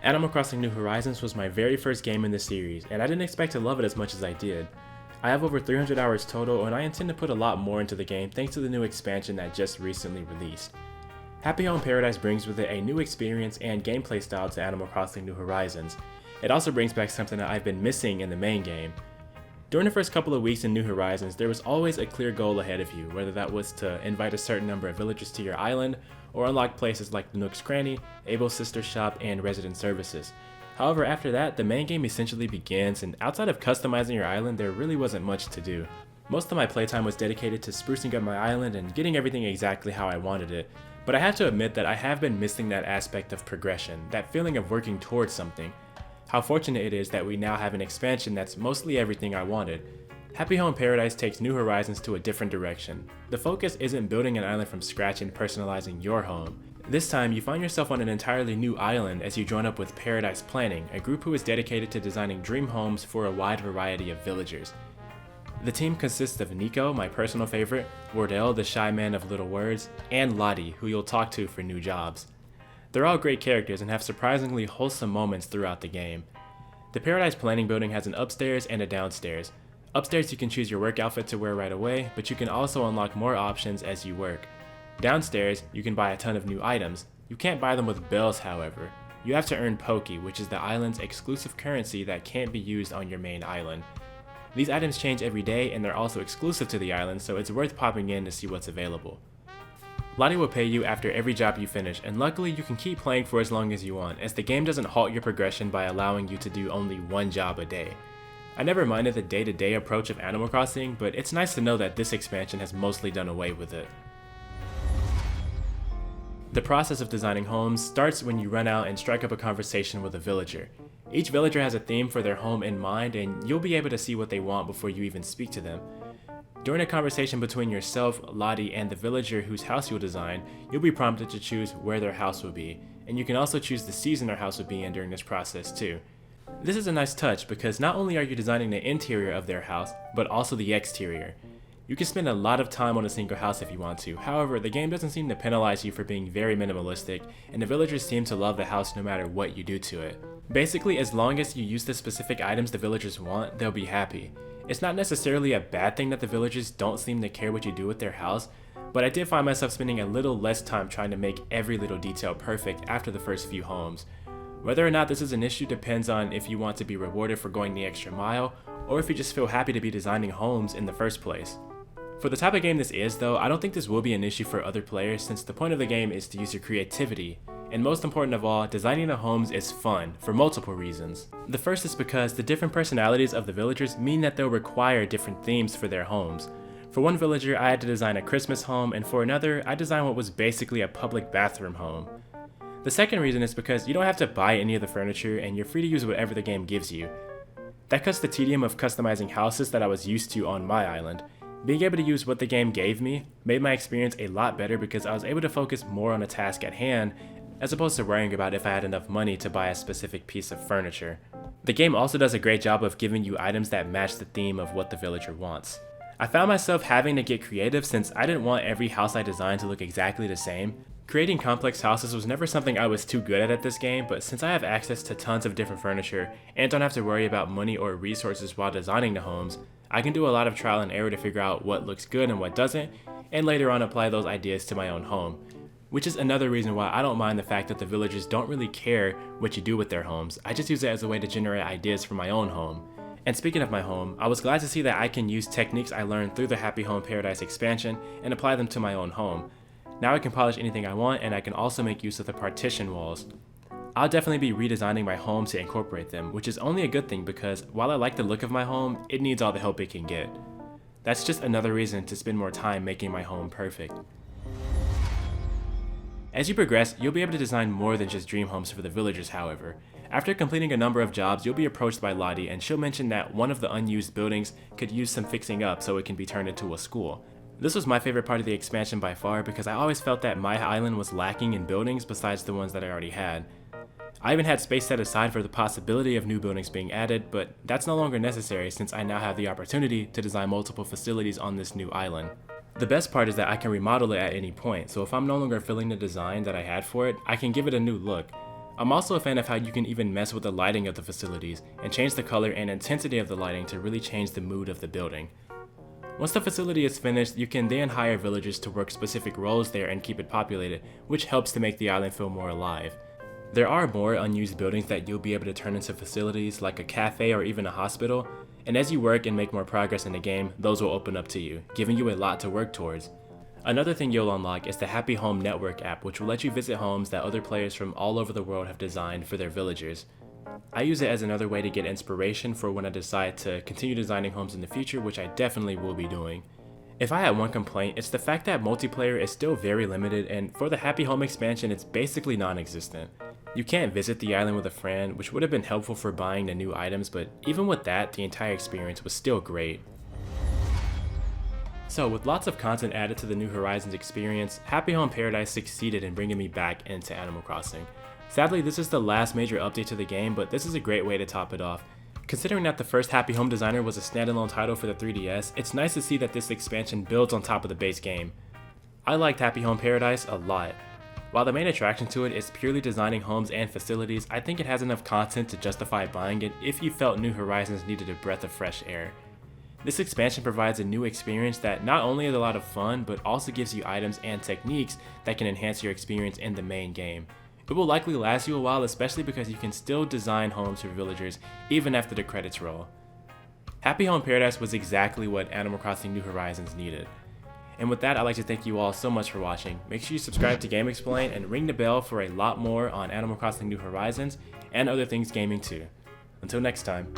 Animal Crossing New Horizons was my very first game in the series, and I didn't expect to love it as much as I did. I have over 300 hours total, and I intend to put a lot more into the game thanks to the new expansion that just recently released. Happy Home Paradise brings with it a new experience and gameplay style to Animal Crossing New Horizons. It also brings back something that I've been missing in the main game. During the first couple of weeks in New Horizons, there was always a clear goal ahead of you, whether that was to invite a certain number of villagers to your island, or unlock places like the Nook's Cranny, Abel's Sister Shop, and Resident Services. However, after that, the main game essentially begins, and outside of customizing your island, there really wasn't much to do. Most of my playtime was dedicated to sprucing up my island and getting everything exactly how I wanted it, but I have to admit that I have been missing that aspect of progression, that feeling of working towards something. How fortunate it is that we now have an expansion that's mostly everything I wanted. Happy Home Paradise takes New Horizons to a different direction. The focus isn't building an island from scratch and personalizing your home. This time, you find yourself on an entirely new island as you join up with Paradise Planning, a group who is dedicated to designing dream homes for a wide variety of villagers. The team consists of Nico, my personal favorite, Wardell, the shy man of little words, and Lottie, who you'll talk to for new jobs. They're all great characters and have surprisingly wholesome moments throughout the game. The Paradise Planning building has an upstairs and a downstairs. Upstairs you can choose your work outfit to wear right away, but you can also unlock more options as you work. Downstairs, you can buy a ton of new items. You can't buy them with bells, however. You have to earn Poke, which is the island's exclusive currency that can't be used on your main island. These items change every day and they're also exclusive to the island, so it's worth popping in to see what's available. Lottie will pay you after every job you finish, and luckily you can keep playing for as long as you want, as the game doesn't halt your progression by allowing you to do only one job a day. I never minded the day-to-day approach of Animal Crossing, but it's nice to know that this expansion has mostly done away with it. The process of designing homes starts when you run out and strike up a conversation with a villager. Each villager has a theme for their home in mind, and you'll be able to see what they want before you even speak to them. During a conversation between yourself, Lottie, and the villager whose house you'll design, you'll be prompted to choose where their house will be, and you can also choose the season their house will be in during this process too. This is a nice touch because not only are you designing the interior of their house, but also the exterior. You can spend a lot of time on a single house if you want to, however, the game doesn't seem to penalize you for being very minimalistic, and the villagers seem to love the house no matter what you do to it. Basically, as long as you use the specific items the villagers want, they'll be happy. It's not necessarily a bad thing that the villagers don't seem to care what you do with their house, but I did find myself spending a little less time trying to make every little detail perfect after the first few homes. Whether or not this is an issue depends on if you want to be rewarded for going the extra mile, or if you just feel happy to be designing homes in the first place. For the type of game this is though, I don't think this will be an issue for other players since the point of the game is to use your creativity. And most important of all, designing the homes is fun, for multiple reasons. The first is because the different personalities of the villagers mean that they'll require different themes for their homes. For one villager, I had to design a Christmas home, and for another, I designed what was basically a public bathroom home. The second reason is because you don't have to buy any of the furniture, and you're free to use whatever the game gives you. That cuts the tedium of customizing houses that I was used to on my island. Being able to use what the game gave me made my experience a lot better because I was able to focus more on the task at hand, as opposed to worrying about if I had enough money to buy a specific piece of furniture. The game also does a great job of giving you items that match the theme of what the villager wants. I found myself having to get creative since I didn't want every house I designed to look exactly the same. Creating complex houses was never something I was too good at this game, but since I have access to tons of different furniture and don't have to worry about money or resources while designing the homes, I can do a lot of trial and error to figure out what looks good and what doesn't, and later on apply those ideas to my own home. Which is another reason why I don't mind the fact that the villagers don't really care what you do with their homes. I just use it as a way to generate ideas for my own home. And speaking of my home, I was glad to see that I can use techniques I learned through the Happy Home Paradise expansion and apply them to my own home. Now I can polish anything I want, and I can also make use of the partition walls. I'll definitely be redesigning my home to incorporate them, which is only a good thing because while I like the look of my home, it needs all the help it can get. That's just another reason to spend more time making my home perfect. As you progress, you'll be able to design more than just dream homes for the villagers, however. After completing a number of jobs, you'll be approached by Lottie, and she'll mention that one of the unused buildings could use some fixing up so it can be turned into a school. This was my favorite part of the expansion by far because I always felt that my island was lacking in buildings besides the ones that I already had. I even had space set aside for the possibility of new buildings being added, but that's no longer necessary since I now have the opportunity to design multiple facilities on this new island. The best part is that I can remodel it at any point, so if I'm no longer feeling the design that I had for it, I can give it a new look. I'm also a fan of how you can even mess with the lighting of the facilities and change the color and intensity of the lighting to really change the mood of the building. Once the facility is finished, you can then hire villagers to work specific roles there and keep it populated, which helps to make the island feel more alive. There are more unused buildings that you'll be able to turn into facilities like a cafe or even a hospital, and as you work and make more progress in the game, those will open up to you, giving you a lot to work towards. Another thing you'll unlock is the Happy Home Network app, which will let you visit homes that other players from all over the world have designed for their villagers. I use it as another way to get inspiration for when I decide to continue designing homes in the future, which I definitely will be doing. If I had one complaint, it's the fact that multiplayer is still very limited, and for the Happy Home expansion, it's basically non-existent. You can't visit the island with a friend, which would have been helpful for buying the new items, but even with that, the entire experience was still great. So with lots of content added to the New Horizons experience, Happy Home Paradise succeeded in bringing me back into Animal Crossing. Sadly, this is the last major update to the game, but this is a great way to top it off. Considering that the first Happy Home Designer was a standalone title for the 3DS, it's nice to see that this expansion builds on top of the base game. I liked Happy Home Paradise a lot. While the main attraction to it is purely designing homes and facilities, I think it has enough content to justify buying it if you felt New Horizons needed a breath of fresh air. This expansion provides a new experience that not only is a lot of fun, but also gives you items and techniques that can enhance your experience in the main game. It will likely last you a while, especially because you can still design homes for villagers even after the credits roll. Happy Home Paradise was exactly what Animal Crossing New Horizons needed. And with that, I'd like to thank you all so much for watching. Make sure you subscribe to GameXplain and ring the bell for a lot more on Animal Crossing New Horizons and other things gaming too. Until next time.